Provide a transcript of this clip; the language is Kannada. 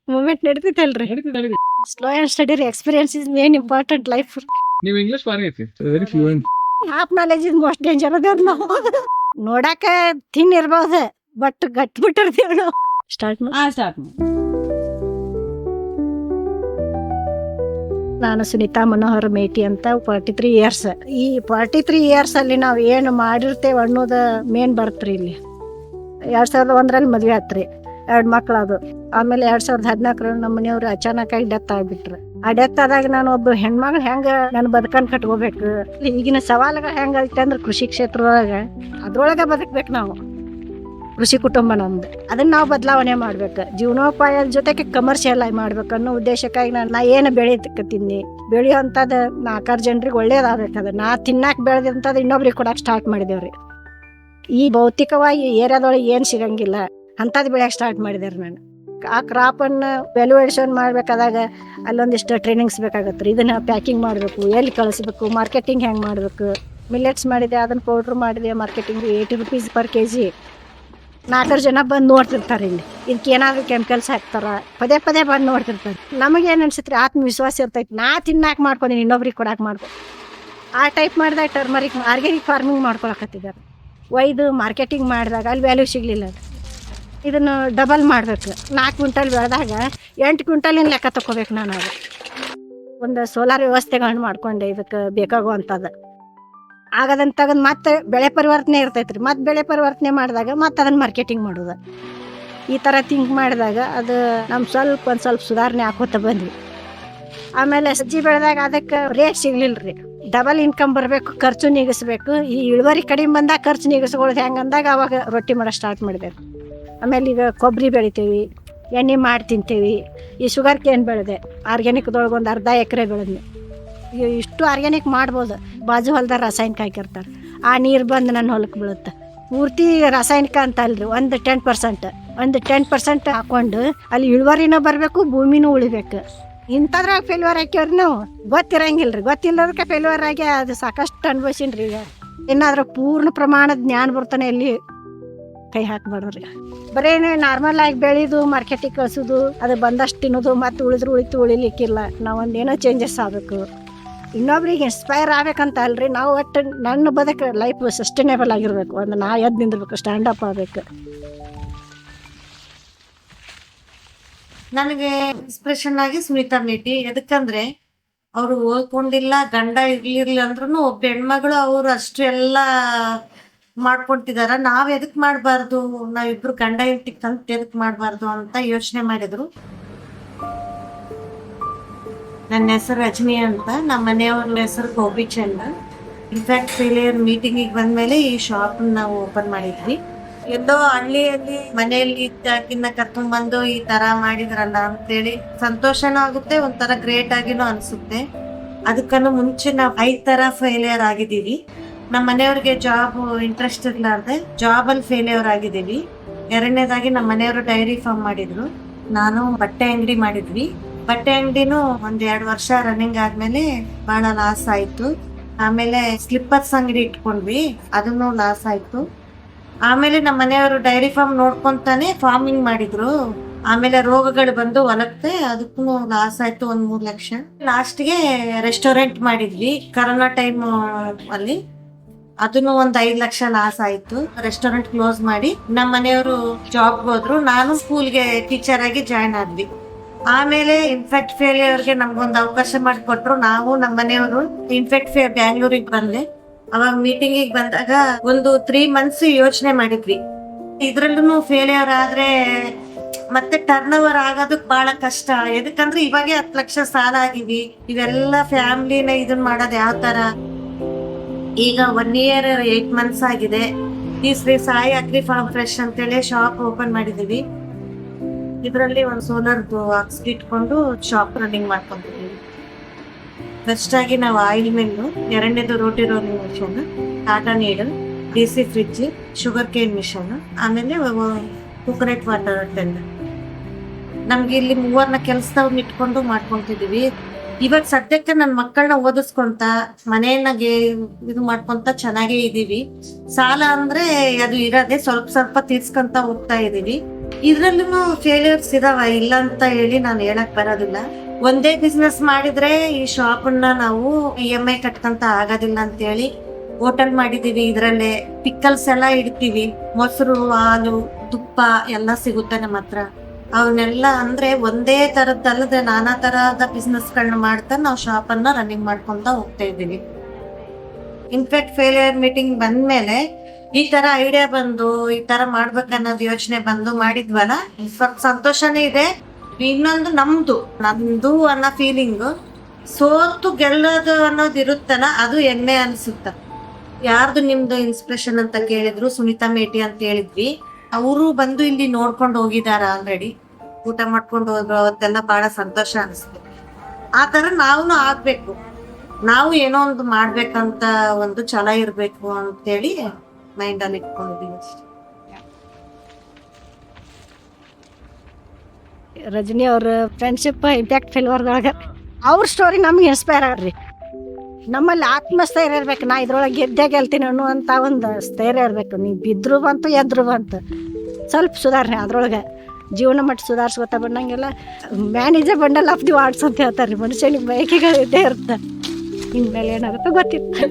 ಮೂಮೆಂಟ್ ನಡೀತೈತಲ್ರಿ. Slow and steady experience is main important life. ನೀವು ಇಂಗ್ಲಿಷ್ ಬಾರಿ ಐತಿ very fluent. Half knowledge is most danger ಅದ ನಾವು. ನೋಡಾಕ ಥಿನ್ ಇರ್ಬೋದು ಬಟ್ ಗಟ್ಟಿ ಬಿಟ್ಟಿರ್ತೀವಿ ನಾವು. ಸ್ಟಾರ್ಟ್ ನಾನು ಸುನೀತಾ ಮನೋಹರ್ ಮೇಟಿ ಅಂತ 43 ಇಯರ್ಸ್. ಈ 43 ಇಯರ್ಸ್ ಅಲ್ಲಿ ನಾವು ಏನು ಮಾಡಿರ್ತೇವೆ ಅನ್ನೋದು ಮೇನ್ ಬರ್ತ್ರಿ. ಇಲ್ಲಿ 2001ರಲ್ಲಿ ಮದ್ವೆ ಆತ್ರಿ, 2 ಮಕ್ಳು ಅದು. ಆಮೇಲೆ 2014 ನಮ್ಮ ಮನೆಯವ್ರು ಅಚಾನಕ್ ಆಗಿ ಡೆತ್ ಆಗ್ಬಿಟ್ರು. ಆ ಡೆತ್ ಆದಾಗ ನಾನು ಒಬ್ಬ ಹೆಣ್ಮಗಳು ಹೆಂಗ ನನ್ನ ಬದುಕನ್ ಕಟ್ಕೋಬೇಕು, ಈಗಿನ ಸವಾಲುಗಳು ಹೆಂಗ ಐತೆ ಅಂದ್ರೆ ಕೃಷಿ ಕ್ಷೇತ್ರದೊಳಗ ಅದ್ರೊಳಗ ಬದುಕ್ಬೇಕು ನಾವು. ಕೃಷಿ ಕುಟುಂಬ ನಮ್ದು, ಅದನ್ನ ನಾವು ಬದಲಾವಣೆ ಮಾಡ್ಬೇಕು. ಜೀವನೋಪಾಯದ ಜೊತೆಗೆ ಕಮರ್ಷಿಯಲ್ ಆಗಿ ಮಾಡ್ಬೇಕು ಅನ್ನೋ ಉದ್ದೇಶಕ್ಕಾಗಿ ನಾ ಏನು ಬೆಳೀತೀನಿ ಬೆಳೆಯುವಂಥದ್ದು 4 ಜನರಿಗೆ ಒಳ್ಳೇದಾಗಬೇಕು. ಅದು ನಾ ತಿನ್ನಾಕ ಬೆಳೆದಂಥದ್ದು ಇನ್ನೊಬ್ರಿಗೆ ಕೊಡಕ್ಕೆ ಸ್ಟಾರ್ಟ್ ಮಾಡಿದೇವ್ರಿ. ಈ ಭೌತಿಕವಾಗಿ ಏರಿಯಾದೊಳಗೆ ಏನು ಸಿಗಂಗಿಲ್ಲ ಅಂಥದ್ದು ಬೆಳೆಯಕ್ಕೆ ಸ್ಟಾರ್ಟ್ ಮಾಡಿದೇವ್ರಿ ನಾನು. ಆ ಕ್ರಾಪನ್ನು ವ್ಯಾಲ್ಯೂಯೇಷನ್ ಮಾಡ್ಬೇಕಾದಾಗ ಅಲ್ಲೊಂದಿಷ್ಟು ಟ್ರೈನಿಂಗ್ಸ್ ಬೇಕಾಗತ್ತೆ ರೀ. ಇದನ್ನ ಪ್ಯಾಕಿಂಗ್ ಮಾಡಬೇಕು, ಎಲ್ಲಿ ಕಳಿಸ್ಬೇಕು, ಮಾರ್ಕೆಟಿಂಗ್ ಹೆಂಗೆ ಮಾಡಬೇಕು. ಮಿಲ್ಲೆಟ್ಸ್ ಮಾಡಿದೆ, ಅದನ್ನು ಪೌಡ್ರ್ ಮಾಡಿದೆ, ಮಾರ್ಕೆಟಿಂಗ್ 80 ರೂಪೀಸ್ per kg. 4 ಜನ ಬಂದು ನೋಡ್ತಿರ್ತಾರೆ ಇಲ್ಲಿ, ಇದಕ್ಕೆ ಏನಾದರೂ ಕೆಮಿಕಲ್ಸ್ ಹಾಕ್ತಾರ, ಪದೇ ಪದೇ ಬಂದು ನೋಡ್ತಿರ್ತಾರೆ. ನಮಗೇನು ಅನ್ಸುತ್ತೆ, ಆತ್ಮವಿಶ್ವಾಸ ಇರ್ತೈತಿ, ನಾ ತಿನ್ನಾಕ ಮಾಡ್ಕೊಂಡಿ ಇನ್ನೊಬ್ರಿಗೆ ಕೊಡಾಕ್ ಮಾಡ್ಕೊ. ಆ ಟೈಪ್ ಮಾಡಿದಾಗ ಟರ್ಮರಿಕ್ ಆರ್ಗ್ಯಾನಿಕ್ ಫಾರ್ಮಿಂಗ್ ಮಾಡ್ಕೊಳಕತ್ತಿದ್ದಾರೆ. ಒಯ್ದು ಮಾರ್ಕೆಟಿಂಗ್ ಮಾಡಿದಾಗ ಅಲ್ಲಿ ವ್ಯಾಲ್ಯೂ ಸಿಗಲಿಲ್ಲ. ಇದನ್ನು ಡಬಲ್ ಮಾಡಬೇಕು. 4 ಕ್ವಿಂಟಲ್ ಬೆಳೆದಾಗ 8 ಕ್ವಿಂಟಲಿನ ಲೆಕ್ಕ ತಗೋಬೇಕು ನಾನು. ಅದು ಒಂದು ಸೋಲಾರ್ ವ್ಯವಸ್ಥೆಗಳನ್ನ ಮಾಡ್ಕೊಂಡೆ ಇದಕ್ಕೆ ಬೇಕಾಗುವಂಥದ್ದು. ಆಗದನ್ನು ತೆಗೆದು ಮತ್ತೆ ಬೆಳೆ ಪರಿವರ್ತನೆ ಇರ್ತೈತ್ರಿ. ಮತ್ತೆ ಬೆಳೆ ಪರಿವರ್ತನೆ ಮಾಡಿದಾಗ ಮತ್ತೆ ಅದನ್ನು ಮಾರ್ಕೆಟಿಂಗ್ ಮಾಡೋದು. ಈ ಥರ ಥಿಂಕ್ ಮಾಡಿದಾಗ ಅದು ನಮ್ಮ ಒಂದು ಸ್ವಲ್ಪ ಸುಧಾರಣೆ ಹಾಕೋತ ಬಂದ್ವಿ. ಆಮೇಲೆ ಸಜ್ಜಿ ಬೆಳೆದಾಗ ಅದಕ್ಕೆ ರೇಟ್ ಸಿಗ್ಲಿಲ್ಲ ರೀ. ಡಬಲ್ ಇನ್ಕಮ್ ಬರಬೇಕು, ಖರ್ಚು ನೀಗಿಸ್ಬೇಕು. ಈ ಇಳುವರಿ ಕಡಿಮೆ ಬಂದಾಗ ಖರ್ಚು ನೀಗಿಸ್ಕೊಳ್ಳೋದು ಹೆಂಗೆ ಅಂದಾಗ ಅವಾಗ ರೊಟ್ಟಿ ಮಾಡೋ ಸ್ಟಾರ್ಟ್ ಮಾಡಿದೆ. ಆಮೇಲೆ ಈಗ ಕೊಬ್ಬರಿ ಬೆಳಿತೀವಿ, ಎಣ್ಣೆ ಮಾಡಿ ತಿಂತೀವಿ. ಈ ಶುಗರ್ ಕೇನ್ ಬೆಳೆದೆ, ಆರ್ಗ್ಯಾನಿಕ್ದೊಳಗೆ ಒಂದು ಅರ್ಧ ಎಕರೆ ಬೆಳೆದ್ನಿ. ಇಷ್ಟು ಆರ್ಗ್ಯಾನಿಕ್ ಮಾಡ್ಬೋದು. ಬಾಜು ಹೊಲ್ದಾಗ ರಾಸಾಯನಿಕ ಹಾಕಿರ್ತಾರೆ, ಆ ನೀರು ಬಂದು ನನ್ನ ಹೊಲಕ್ಕೆ ಬೀಳುತ್ತೆ. ಪೂರ್ತಿ ರಾಸಾಯನಿಕ ಅಂತ ಅಲ್ರಿ, ಒಂದು 10% ಹಾಕ್ಕೊಂಡು ಅಲ್ಲಿ ಇಳುವರಿನೂ ಬರಬೇಕು, ಭೂಮಿನೂ ಉಳಿಬೇಕು. ಇಂಥದ್ರಾಗ ಫೇಲ್ಯೂರ್ ಹಾಕ್ಯವ್ರಿ ನಾವು. ಗೊತ್ತಿರಂಗಿಲ್ಲ ರೀ, ಗೊತ್ತಿಲ್ಲದಕ್ಕೆ ಫೇಲ್ಯೂರ್ ಆಗಿ ಅದು ಸಾಕಷ್ಟು ಅನುಭವಿಸಿನ್ರಿ. ಈಗ ಏನಾದ್ರೂ ಪೂರ್ಣ ಪ್ರಮಾಣದ ಜ್ಞಾನ ಬರ್ತಾನೆ ಎಲ್ಲಿ ಕೈ ಹಾಕ್ಬಾರ್ದ್ರಿ. ಬರೀ ನಾರ್ಮಲ್ ಆಗಿ ಬೆಳೆದು ಮಾರ್ಕೆಟಿಗೆ ಕಳ್ಸೋದು, ಅದು ಬಂದಷ್ಟು ತಿನ್ನೋದು, ಮತ್ತೆ ಉಳಿಲಿಕ್ಕಿಲ್ಲ. ನಾವೊಂದೇನೋ ಚೇಂಜಸ್ ಆಗಬೇಕು, ಇನ್ನೊಬ್ರಿಗೆ ಇನ್ಸ್ಪೈರ್ ಆಗ್ಬೇಕಂತ ಅಲ್ರಿ. ನಾವು ಒಟ್ಟು ನನ್ನ ಬದುಕು ಲೈಫ್ ಸಸ್ಟೈನೇಬಲ್ ಆಗಿರ್ಬೇಕು. ಒಂದು ನಾ ಎದ್ದು ನಿಂದಿರ್ಬೇಕು, ಸ್ಟ್ಯಾಂಡಪ್ ಆಗಬೇಕು. ನನಗೆ ಇನ್ಸ್ಪಿರೇಷನ್ ಆಗಿ ಸುನೀತಾ ಮೇಟಿ. ಎದಕ್ಕಂದ್ರೆ ಅವರು ಓದ್ಕೊಂಡಿಲ್ಲ, ಗಂಡ ಇರ್ಲಿರ್ಲಿ ಅಂದ್ರೂ ಒಬ್ಬ ಹೆಣ್ಮಗಳು ಅವ್ರು ಅಷ್ಟು ಎಲ್ಲ ಮಾಡ್ಕೊಂತಿದಾರ. ನಾವ್ ಎದಕ್ ಮಾಡ್ಬಾರ್ದು, ನಾವಿಬ್ರು ಗಂಡ ಹೆಂಡತಿ ಕಲ್ತ್ ಎದಕ್ ಮಾಡ್ಬಾರ್ದು ಅಂತ ಯೋಚನೆ ಮಾಡಿದ್ರು. ನನ್ನ ಹೆಸರು ರಜನಿ ಅಂತ, ನಮ್ಮ ಮನೆಯವ್ರ ಹೆಸರು ಗೋಪಿಚಂದ್. ಇನ್ಫ್ಯಾಕ್ಟ್ ಫೇಲಿಯರ್ ಮೀಟಿಂಗಿಗೆ ಬಂದ್ಮೇಲೆ ಈ ಶಾಪ್ ನಾವು ಓಪನ್ ಮಾಡಿದ್ವಿ. ಎಲ್ಲೋ ಹಳ್ಳಿಯಲ್ಲಿ ಮನೆಯಲ್ಲಿ ಇದ್ದಾಗಿನ ಕರ್ಕೊಂಡ್ಬಂದು ಈ ತರ ಮಾಡಿದ್ರಲ್ಲ ಅಂತೇಳಿ ಸಂತೋಷನೂ ಆಗುತ್ತೆ, ಒಂಥರ ಗ್ರೇಟ್ ಆಗಿನೂ ಅನ್ಸುತ್ತೆ. ಅದಕ್ಕನ್ನು ಮುಂಚೆ ನಾವು 5 ತರ ಫೇಲಿಯರ್ ಆಗಿದ್ದೀವಿ. ನಮ್ಮ ಮನೆಯವ್ರಿಗೆ ಜಾಬ್ ಇಂಟ್ರೆಸ್ಟ್ ಇರ್ಲಾರ್ದೆ ಜಾಬ್ ಅಲ್ಲಿ ಫೇಲಿಯರ್ ಆಗಿದ್ದೀವಿ. 2ನೇದಾಗಿ ನಮ್ಮ ಮನೆಯವರು ಡೈರಿ ಫಾರ್ಮ್ ಮಾಡಿದ್ರು, ನಾನು ಬಟ್ಟೆ ಅಂಗಡಿ ಮಾಡಿದ್ವಿ. ಬಟ್ಟೆ ಅಂಗಡಿನೂ 1-2 ವರ್ಷ ರನ್ನಿಂಗ್ ಆದ್ಮೇಲೆ ಬಹಳ ಲಾಸ್ ಆಯ್ತು. ಆಮೇಲೆ ಸ್ಲಿಪ್ಪರ್ಸ್ ಅಂಗಡಿ ಇಟ್ಕೊಂಡ್ವಿ, ಅದನ್ನು ಲಾಸ್ ಆಯ್ತು. ಆಮೇಲೆ ನಮ್ಮ ಮನೆಯವರು ಡೈರಿ ಫಾರ್ಮ್ ನೋಡ್ಕೊಂತಾನೆ ಫಾರ್ಮಿಂಗ್ ಮಾಡಿದ್ರು. ಆಮೇಲೆ ರೋಗಗಳು ಬಂದು ಹೊಲಕ್ಕೆ, ಅದಕ್ಕೂ ಲಾಸ್ ಆಯ್ತು, 1-3 ಲಕ್ಷ. ಲಾಸ್ಟ್ಗೆ ರೆಸ್ಟೋರೆಂಟ್ ಮಾಡಿದ್ವಿ ಕರೋನಾ ಟೈಮ್ ಅಲ್ಲಿ, ಅದನ್ನು 5 ಲಕ್ಷ ಲಾಸ್ ಆಯ್ತು. ರೆಸ್ಟೋರೆಂಟ್ ಕ್ಲೋಸ್ ಮಾಡಿ ನಮ್ಮ ಮನೆಯವರು ಜಾಬ್ಗೆ ಹೋದ್ರು, ನಾನು ಸ್ಕೂಲ್ಗೆ ಟೀಚರ್ ಆಗಿ ಜಾಯ್ನ್ ಆದ್ವಿ. ಆಮೇಲೆ ಇನ್ಫೆಕ್ಟ್ ಫೇಲಿಯರ್ಗೆ ನಮ್ಗೊಂದು ಅವಕಾಶ ಮಾಡಿಕೊಟ್ರು. ನಾವು ನಮ್ಮ ಮನೆಯವರು ಇನ್ಫೆಕ್ಟ್ ಬ್ಯಾಂಗ್ಳೂರಿಗೆ ಬಂದೆ. ಅವಾಗ ಮೀಟಿಂಗಿಗೆ ಬಂದಾಗ ಒಂದು 3 months ಯೋಚನೆ ಮಾಡಿದ್ವಿ. ಇದ್ರಲ್ಲೂ ಫೇಲಿಯರ್ ಆದ್ರೆ ಮತ್ತೆ ಟರ್ನ್ ಓವರ್ ಆಗೋದಕ್ ಬಹಳ ಕಷ್ಟ. ಎದಕ್ಕಂದ್ರೆ ಇವಾಗೆ 10 ಲಕ್ಷ ಸಾಲ ಆಗಿವಿ. ಇವೆಲ್ಲ ಫ್ಯಾಮಿಲಿನ ಇದನ್ ಮಾಡೋದು ಯಾವ ತರ. ಈಗ 1 year 8 months ಆಗಿದೆ. ಈ Shri Sai Agri Farm Fresh ಅಂತೇಳಿ ಶಾಪ್ ಓಪನ್ ಮಾಡಿದೀವಿ. ಇದರಲ್ಲಿ ಒಂದು ಸೋಲಾರ್ದು ಹಾಕ್ಸಿ ಇಟ್ಕೊಂಡು ಶಾಪ್ ರನ್ನಿಂಗ್ ಮಾಡ್ಕೊಂತಿದ್ದೀವಿ. ಫಸ್ಟ್ ಆಗಿ ನಾವು ಆಯಿಲ್ ಮಿಲ್ಲು, 2ನೇದು roti rolling machine, Tata needle, DC fridge, sugar cane machine, ಆಮೇಲೆ ಕೋಕೋನಟ್ ವಾಟರ್ ಟೆಂಡರ್. ನಮ್ಗೆ ಇಲ್ಲಿ 3 ಕೆಲಸದವ್ರನ್ನ ಇಟ್ಕೊಂಡು ಮಾಡ್ಕೊಂತಿದೀವಿ. ಇವಾಗ ಸದ್ಯಕ್ಕೆ ನನ್ನ ಮಕ್ಕಳನ್ನ ಓದಿಸ್ಕೊಂತ ಮನೆಯನ್ನಾಗೆ ಇದು ಮಾಡ್ಕೊಂತ ಚೆನ್ನಾಗೇ ಇದೀವಿ. ಸಾಲ ಅಂದ್ರೆ ಅದು ಇರೋದೇ ಸ್ವಲ್ಪ ತೀರ್ಸ್ಕೊಂತ ಹೋಗ್ತಾ ಇದೀವಿ. ಇದ್ರಲ್ಲೂ ಫೇಲಿಯರ್ಸ್ ಇದಾವ, ಇಲ್ಲ ಅಂತ ಹೇಳಿ ನಾನು ಹೇಳಕ್ ಬರೋದಿಲ್ಲ. ಒಂದೇ ಬಿಸ್ನೆಸ್ ಮಾಡಿದ್ರೆ ಈ ಶಾಪನ್ನ ನಾವು EMI ಕಟ್ಕಂತ ಆಗೋದಿಲ್ಲ ಅಂತ ಹೇಳಿ ಹೋಟೆಲ್ ಮಾಡಿದೀವಿ. ಇದ್ರಲ್ಲೇ ಪಿಕ್ಕಲ್ಸ್ ಎಲ್ಲ ಇಡ್ತೀವಿ, ಮೊಸರು, ಹಾಲು, ತುಪ್ಪ ಎಲ್ಲ ಸಿಗುತ್ತೆ ನಮ್ಮ ಹತ್ರ. ಅವನ್ನೆಲ್ಲ ಅಂದ್ರೆ ಒಂದೇ ತರದ್ದಲ್ಲದೆ ನಾನಾ ತರಹದ ಬಿಸ್ನೆಸ್ಗಳನ್ನ ಮಾಡ್ತಾ ನಾವು ಶಾಪನ್ನ ರನ್ನಿಂಗ್ ಮಾಡ್ಕೊಂತ ಹೋಗ್ತಾ ಇದ್ದೀವಿ. ಇನ್ಫ್ಯಾಕ್ಟ್ ಫೇಲಿಯರ್ ಮೀಟಿಂಗ್ ಬಂದ್ಮೇಲೆ ಈ ತರ ಐಡಿಯಾ ಬಂದು ಈ ತರ ಮಾಡ್ಬೇಕನ್ನೋದು ಯೋಚನೆ ಬಂದು ಮಾಡಿದ್ವಲ್ಲ, ಸ್ವಲ್ಪ ಸಂತೋಷನೇ ಇದೆ. ಇನ್ನೊಂದು ನಮ್ದು ಅನ್ನೋ ಫೀಲಿಂಗ್, ಸೋತು ಗೆಲ್ಲೋದು ಅನ್ನೋದು ಇರುತ್ತಲ್ಲ, ಅದು ಹೆಮ್ಮೆ ಅನ್ಸುತ್ತ. ಯಾರ್ದು ನಿಮ್ದು ಇನ್ಸ್ಪಿರೇಷನ್ ಅಂತ ಕೇಳಿದ್ರು, ಸುನೀತಾ ಮೇಟಿ ಅಂತ ಹೇಳಿದ್ವಿ. ಅವರು ಬಂದು ಇಲ್ಲಿ ನೋಡ್ಕೊಂಡು ಹೋಗಿದಾರ, ಆಲ್ರೆಡಿ ಊಟ ಮಾಡ್ಕೊಂಡು ಹೋದ್ರು. ಅವತ್ತೆಲ್ಲ ಬಹಳ ಸಂತೋಷ ಅನಿಸ್ತು. ಆ ತರ ನಾವು ಆಗ್ಬೇಕು, ನಾವು ಏನೋ ಒಂದು ಮಾಡ್ಬೇಕಂತ ಒಂದು ಛಲ ಇರ್ಬೇಕು ಅಂತೇಳಿ ಮೈಂಡ್ ಅಲ್ಲಿ ಇಟ್ಕೊಂಡಿದೀವಿ. ರಜನಿ ಅವ್ರ ಫ್ರೆಂಡ್ಶಿಪ್ ಇಂಪ್ಯಾಕ್ಟ್ ಫೇಲ್ಯೂರ್ದೊಳಗೆ ಅವ್ರ ಸ್ಟೋರಿ ನಮ್ಗೆ ಇನ್ಸ್ಪೈರ್ ಆಗ್ರಿ. ನಮ್ಮಲ್ಲಿ ಆತ್ಮಸ್ಥೈರ್ಯ ಇರ್ಬೇಕು, ನಾ ಇದ್ರೊಳಗೆ ಗೆಲ್ತೀನಿ ಅನ್ನುವಂಥ ಒಂದು ಸ್ಥೈರ್ಯ ಇರಬೇಕು. ನೀವು ಬಿದ್ದರು ಬಂತು ಎದ್ರು ಬಂತು, ಸ್ವಲ್ಪ ಸುಧಾರಣೆ ಅದ್ರೊಳಗೆ ಜೀವನ ಮಟ್ಟ ಸುಧಾರಿಸ್ಕೊತಾ ಬಂದಂಗೆಲ್ಲ manager bundle of the words ಅಂತ ಹೇಳ್ತಾರೆ ರೀ. ಮನುಷ್ಯನಿಗೆ ಬಯಕೆಗಳು ಇದ್ದೇ ಇರುತ್ತೆ. ಇನ್ಮೇಲೆ ಏನಾಗುತ್ತೋ ಗೊತ್ತಿತ್ತು.